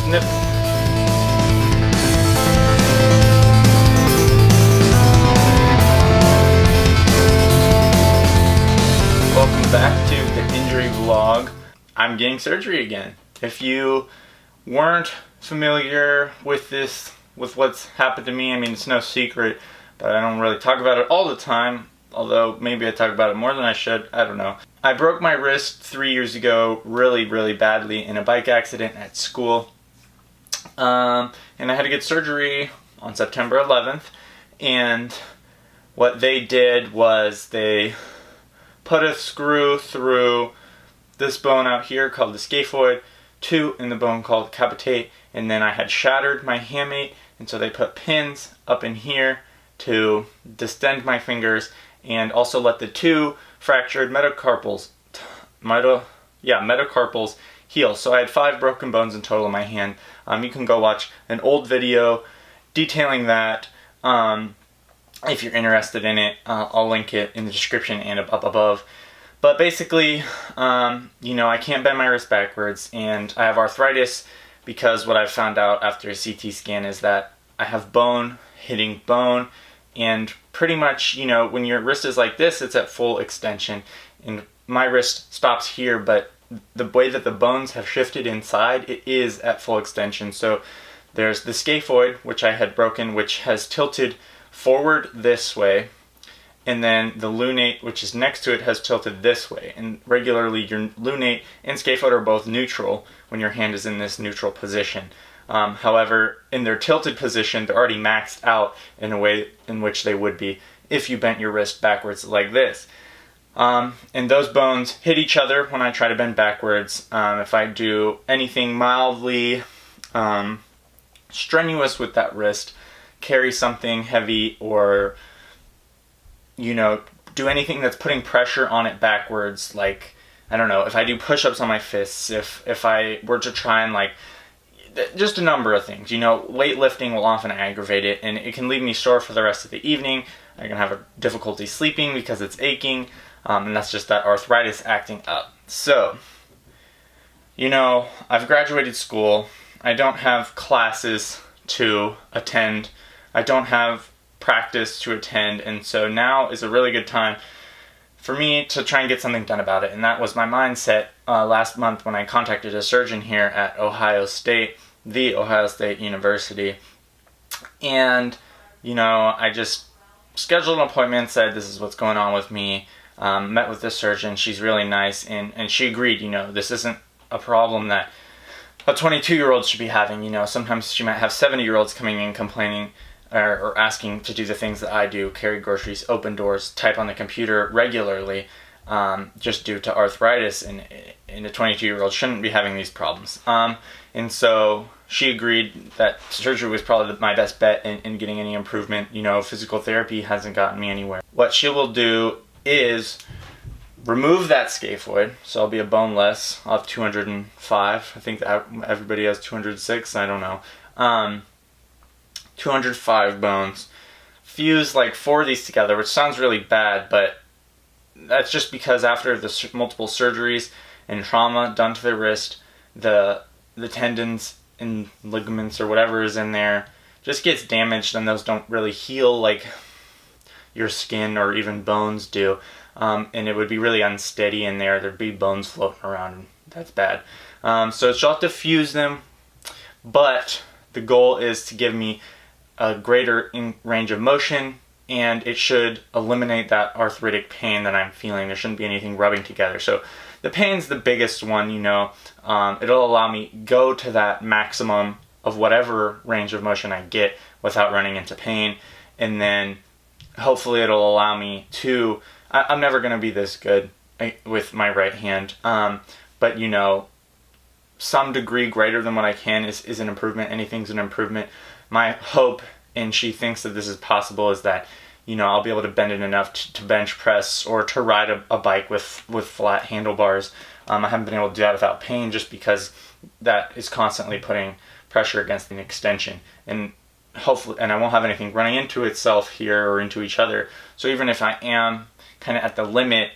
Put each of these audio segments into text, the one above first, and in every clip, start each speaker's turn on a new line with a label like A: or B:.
A: snip. Welcome back to the injury vlog. I'm getting surgery again. If you weren't familiar with this, with what's happened to me, I mean, it's no secret, but I don't really talk about it all the time, although maybe I talk about it more than I should, I don't know. I broke my wrist 3 years ago really badly in a bike accident at school, and I had to get surgery on September 11th, and what they did was they put a screw through this bone out here called the scaphoid, two in the bone called capitate, and then I had shattered my hamate, and so they put pins up in here to distend my fingers and also let the two fractured metacarpals heal. So I had 5 broken bones in total in my hand. You can go watch an old video detailing that if you're interested in it. I'll link it in the description and up above. But basically, I can't bend my wrist backwards, and I have arthritis because what I've found out after a CT scan is that I have bone hitting bone, and pretty much, when your wrist is like this, it's at full extension, and my wrist stops here, but the way that the bones have shifted inside, it is at full extension. So there's the scaphoid, which I had broken, which has tilted forward this way, and then the lunate, which is next to it, has tilted this way. And regularly your lunate and scaphoid are both neutral when your hand is in this neutral position. However, in their tilted position, they're already maxed out in a way in which they would be if you bent your wrist backwards like this. And those bones hit each other when I try to bend backwards. If I do anything mildly strenuous with that wrist, carry something heavy, or do anything that's putting pressure on it backwards, like, I don't know, if I do push-ups on my fists, if I were to try and just a number of things. Weightlifting will often aggravate it, and it can leave me sore for the rest of the evening. I can have a difficulty sleeping because it's aching, and that's just that arthritis acting up. So, I've graduated school. I don't have classes to attend. I don't have practice to attend, and so now is a really good time for me to try and get something done about it. And that was my mindset last month when I contacted a surgeon here at Ohio State, the Ohio State University, and I just scheduled an appointment, said this is what's going on with me, met with the surgeon. She's really nice, and she agreed, this isn't a problem that a 22-year-old should be having. Sometimes she might have 70-year-olds coming in complaining or asking to do the things that I do, carry groceries, open doors, type on the computer regularly, just due to arthritis, and a 22-year-old shouldn't be having these problems. And so she agreed that surgery was probably my best bet in getting any improvement. Physical therapy hasn't gotten me anywhere. What she will do is remove that scaphoid, so I'll be a boneless. I'll have 205. I think that everybody has 206. I don't know. 205 bones. Fuse 4 of these together, which sounds really bad, but that's just because after the multiple surgeries and trauma done to the wrist, the tendons and ligaments or whatever is in there just gets damaged, and those don't really heal like your skin or even bones do. And it would be really unsteady in there. There'd be bones floating around, and that's bad. So she'll have to fuse them, but the goal is to give me a greater range of motion, and it should eliminate that arthritic pain that I'm feeling. There shouldn't be anything rubbing together. So the pain's the biggest one, it'll allow me go to that maximum of whatever range of motion I get without running into pain, and then hopefully it'll allow me to, I'm never going to be this good with my right hand, but some degree greater than what I can is an improvement. Anything's an improvement. My hope, and she thinks that this is possible, is that I'll be able to bend it enough to bench press or to ride a bike with flat handlebars. I haven't been able to do that without pain, just because that is constantly putting pressure against an extension, and hopefully, and I won't have anything running into itself here or into each other. So even if I am kind of at the limit,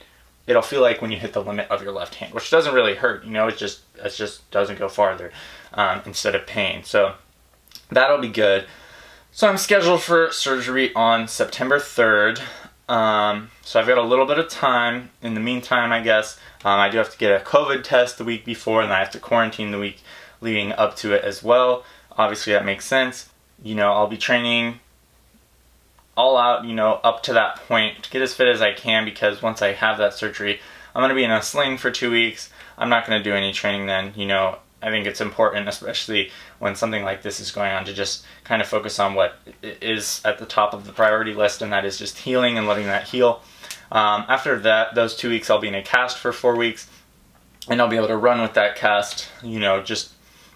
A: it'll feel like when you hit the limit of your left hand, which doesn't really hurt, it just doesn't go farther instead of pain. So that'll be good. So I'm scheduled for surgery on September 3rd. So I've got a little bit of time. In the meantime, I guess, I do have to get a COVID test the week before, and I have to quarantine the week leading up to it as well. Obviously, that makes sense. I'll be training all out, up to that point to get as fit as I can, because once I have that surgery, I'm going to be in a sling for 2 weeks. I'm not going to do any training then. I think it's important, especially when something like this is going on, to just kind of focus on what is at the top of the priority list, and that is just healing and letting that heal. After that, those 2 weeks, I'll be in a cast for 4 weeks, and I'll be able to run with that cast, just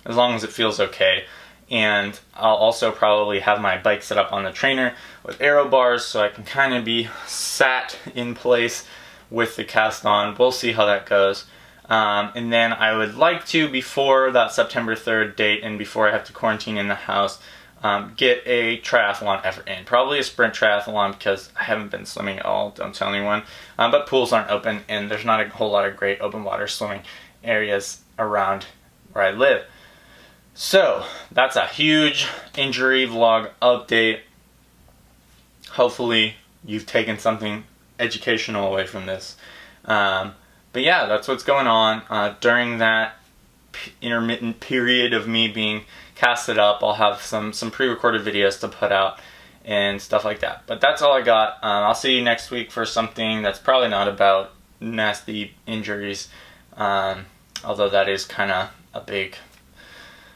A: as long as it feels okay. And I'll also probably have my bike set up on the trainer with aero bars, so I can kind of be sat in place with the cast on. We'll see how that goes. And then I would like to, before that September 3rd date and before I have to quarantine in the house, get a triathlon effort in. Probably a sprint triathlon, because I haven't been swimming at all, don't tell anyone. But pools aren't open, and there's not a whole lot of great open water swimming areas around where I live. So that's a huge injury vlog update. Hopefully you've taken something educational away from this. But yeah, that's what's going on. During that intermittent period of me being casted up, I'll have some pre-recorded videos to put out and stuff like that. But that's all I got. I'll see you next week for something that's probably not about nasty injuries, although that is kind of a big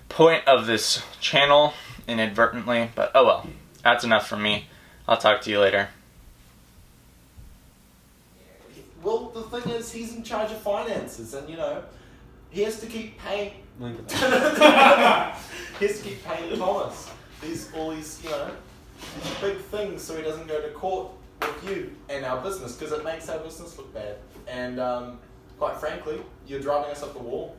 A: point of this channel inadvertently. But oh well, that's enough from me. I'll talk to you later.
B: Well, the thing is, he's in charge of finances, and he has to keep paying. He has to keep paying Thomas all these big things, so he doesn't go to court with you and our business, because it makes our business look bad. And quite frankly, you're driving us up the wall.